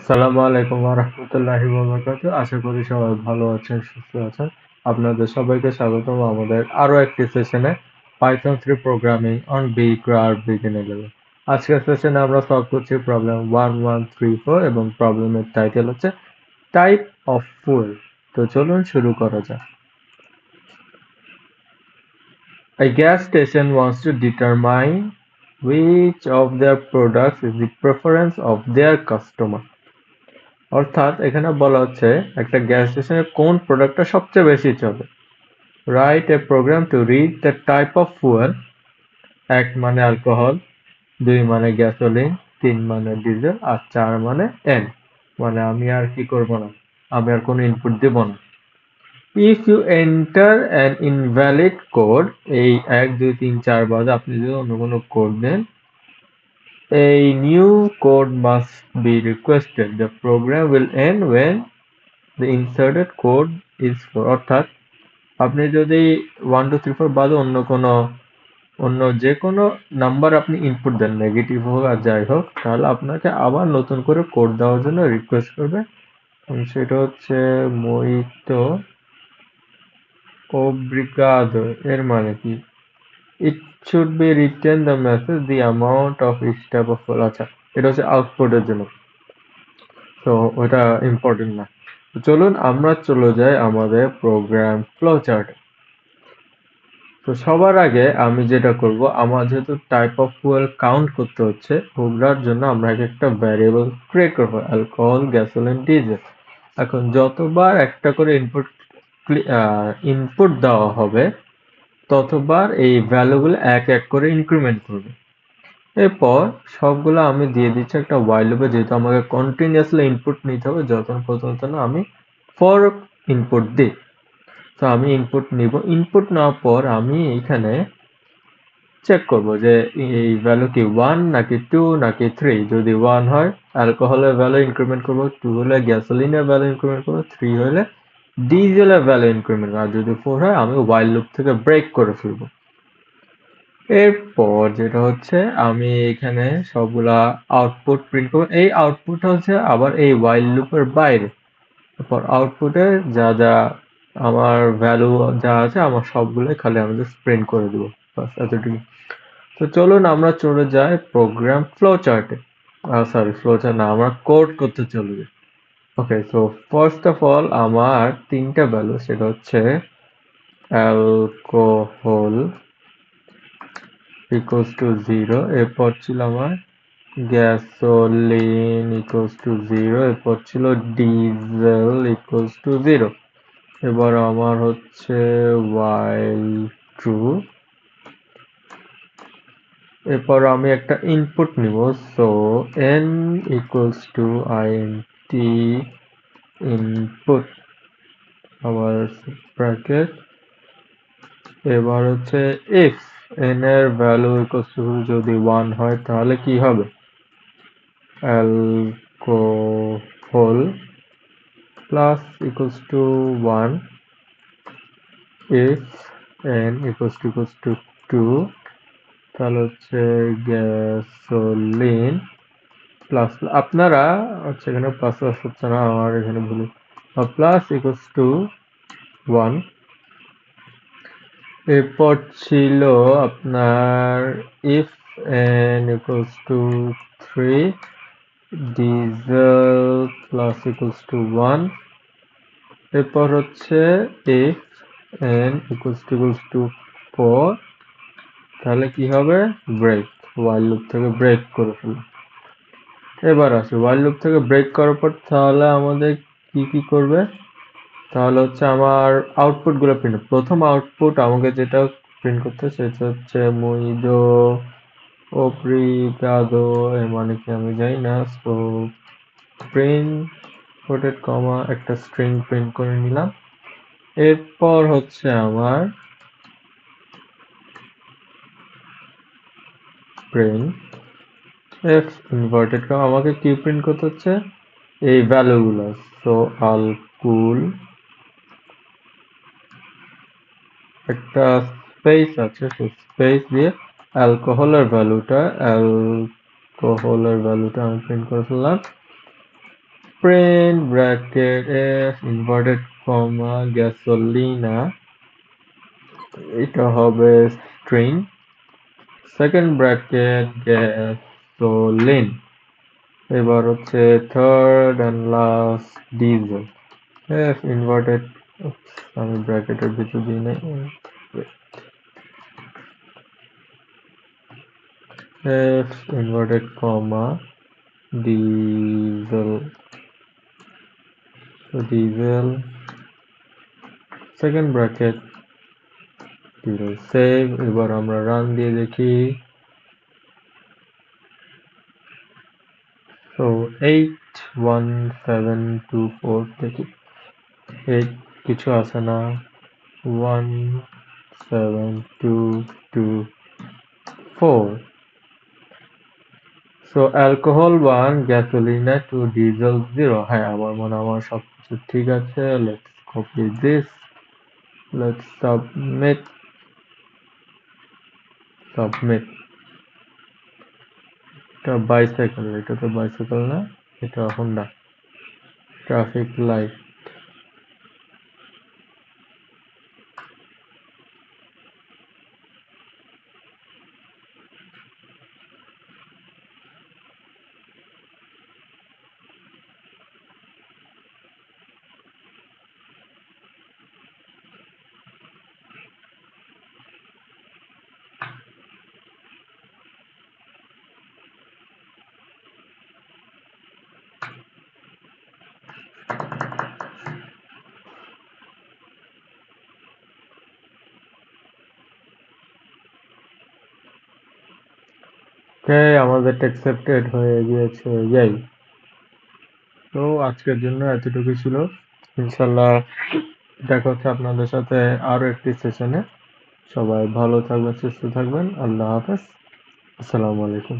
আসসালামু আলাইকুম ওয়া রাহমাতুল্লাহি ওয়া বারাকাতুহু। আশা করি সবাই ভালো আছেন, সুস্থ আছেন। আপনাদের সবাইকে স্বাগতম আমাদের আরো একটি সেশনে Python 3 programming on BQR beginner level. আজকের সেশনে আমরা সলভ করছি প্রবলেম 1134 এবং প্রবলেমের টাইটেল হচ্ছে টাইপ অফ ফুয়েল। তো চলুন শুরু করা যাক। A gas station wants to determine which of their products is the preference of their customer. অর্থাৎ এখানে বলা হচ্ছে একটা গ্যাস স্টেশনে কোন প্রোডাক্টটা সবচেয়ে বেশি চলে। Write a program to read the type of fuel. 1 মানে অ্যালকোহল, 2 মানে গ্যাসোলিন, 3 মানে ডিজেল আর 4 মানে এন। মানে আমি আর কি করব না, আমি আর কোনো ইনপুট দেব না। If you enter an invalid code, এই 1 2 3 4 বাদে আপনি যদি অন্য কোনো কোড দেন, a new code must be requested. The program will end when the inserted code is 4. অর্থাৎ আপনি যদি 1 2 3 4 বাদে অন্য যে কোনো নাম্বার আপনি ইনপুট দেন, নেগেটিভ হোক আর যাই হোক, তাহলে আপনাকে আবার নতুন করে কোড দেওয়ার জন্য রিকোয়েস্ট করবে। সেটা হচ্ছে মোইতো ওব্রিগাদো। এর মানে কি? It should be written the message the amount of each type of fuel. আচ্ছা, এটা হচ্ছে আউটপুটের জন্য, তো ওটা ইম্পর্টেন্ট না। চলুন আমরা চলে যাই আমাদের প্রোগ্রাম ফ্লো চার্টে। তো সবার আগে আমি যেটা করব, আমার যেহেতু টাইপ অফ ফুয়েল কাউন্ট করতে হচ্ছে, ওগুলার জন্য আমরা একটা ভ্যারিয়েবল ক্রিয়েট করবো, অ্যালকোহল, গ্যাসোলিন, ডিজেল। এখন যতবার একটা করে ইনপুট দেওয়া হবে, ততবার এই ভ্যালুগুলো এক এক করে ইনক্রিমেন্ট করবে। এরপর সবগুলো আমি দিয়ে দিচ্ছি একটা while লুপে, যেহেতু আমাকে কন্টিনিউয়াসলি ইনপুট নিতে হবে যতক্ষণ পর্যন্ত না আমি ফর ইনপুট দিই। তো আমি ইনপুট নিব, ইনপুট নেওয়ার পর আমি এখানে চেক করব যে এই ভ্যালু কি 1 নাকি 2 নাকি 3। যদি 1 হয় অ্যালকোহলের ভ্যালু ইনক্রিমেন্ট করব, 2 হলে গ্যাসোলিনের ভ্যালু ইনক্রিমেন্ট করব, 3 হলে ডিজেলের ভ্যালু ইনক্রিমেন্ট করব, আর যদি 4 হয় আমি while লুপ থেকে ব্রেক করে ফেলবো। এরপর যেটা হচ্ছে আমি এখানে সবগুলা আউটপুট প্রিন্ট করব। এই আউটপুট হচ্ছে আবার এই while লুপের বাইরে। তারপর আউটপুটে যা যা আমার ভ্যালু যা আছে আমার সবগুলোই খালি আমাদের প্রিন্ট করে দেবো, বাস এতটুকু। তো চলুন আমরা চলে যাই প্রোগ্রাম ফ্লো চার্টে। সরি, ফ্লো চার্ট না, আমরা কোড করতে চলে যাই। ওকে, সো ফার্স্ট অফ অল আমার তিনটা ভ্যালু, সেটা হচ্ছে অ্যালকোহল ইকুয়ালস টু 0, এরপর ছিল আমার গ্যাসোলিন ইকুয়ালস টু 0, এরপর ছিল ডিজেল ইকুয়ালস টু 0। এবার আমার হচ্ছে while true, এরপর আমি একটা ইনপুট নিব, so n equals to int input, আবার ব্র্যাকেট। এবার হচ্ছে if n এর ভ্যালু ইকুয়ালস টু যদি 1 হয় তাহলে কি হবে, alcohol plus equals to 1 if n equals to 2, তাহলে হচ্ছে গ্যাসোলিন প্লাস, আপনারা হচ্ছে এখানে প্লাস প্লাস হচ্ছে না, আমার এখানে ভুল, প্লাস ইকুয়ালস টু 1। এরপর ছিল আপনার if n equals to 3, diesel plus equals to 1। এরপর হচ্ছে if n equals to 4, তাহলে কি হবে, ব্রেক, while লুপ থেকে ব্রেক করে ফেলো। এবার আসি while লুপ থেকে ব্রেক করার পর তাহলে আমাদের কি করবে, তাহলে হচ্ছে আমার আউটপুট গুলো প্রিন্ট। প্রথম আউটপুট আমাকে যেটা প্রিন্ট করতে সেটা হচ্ছে মুইদো ওব্রিগাদো, এর মানে কি আমি জানি না। সো প্রিন্ট কোটেড কমা একটা স্ট্রিং প্রিন্ট করে নিলাম। এরপর হচ্ছে আমার প্রিন্ট এফ ইনভার্টেড কমা, আমাকে কি প্রিন্ট করতে হচ্ছে, এই ভ্যালুগুলো। সো আলকুল, একটা স্পেস আছে, সেই স্পেস দিয়ে অ্যালকোহলের ভ্যালুটা আমি প্রিন্ট করে ফেললাম। print bracket f inverted comma gasolina, এটা হবে string, second bracket gasoline, এবার হচ্ছে third and last diesel, f inverted, আমি ব্র্যাকেটের ভিতর দিই নাই, f inverted comma diesel, so diesel, second bracket diesel, save, এবার আমরা রান দিয়ে দেখি। So 81724 দেখি 8 কিছু আসে না, 17224, so alcohol 1, gasoline 2, diesel 0, হ্যাঁ আমার মনে আমার সবকিছু ঠিক আছে। Let's copy this, let's submit, এটা বাইসাইকেল, এটা তো বাইসাইকেল না, এটা হোন্ডা, ট্রাফিক লাইট। আমাদের অ্যাকসেপ্টেড হয়ে গিয়েছে, যাই। তো আজকের জন্য এতটুকু ছিল, ইনশাল্লাহ দেখা হচ্ছে আপনাদের সাথে আরো একটি সেশনে। সবাই ভালো থাকবেন, সুস্থ থাকবেন, আল্লাহ হাফেজ, আসসালামু আলাইকুম।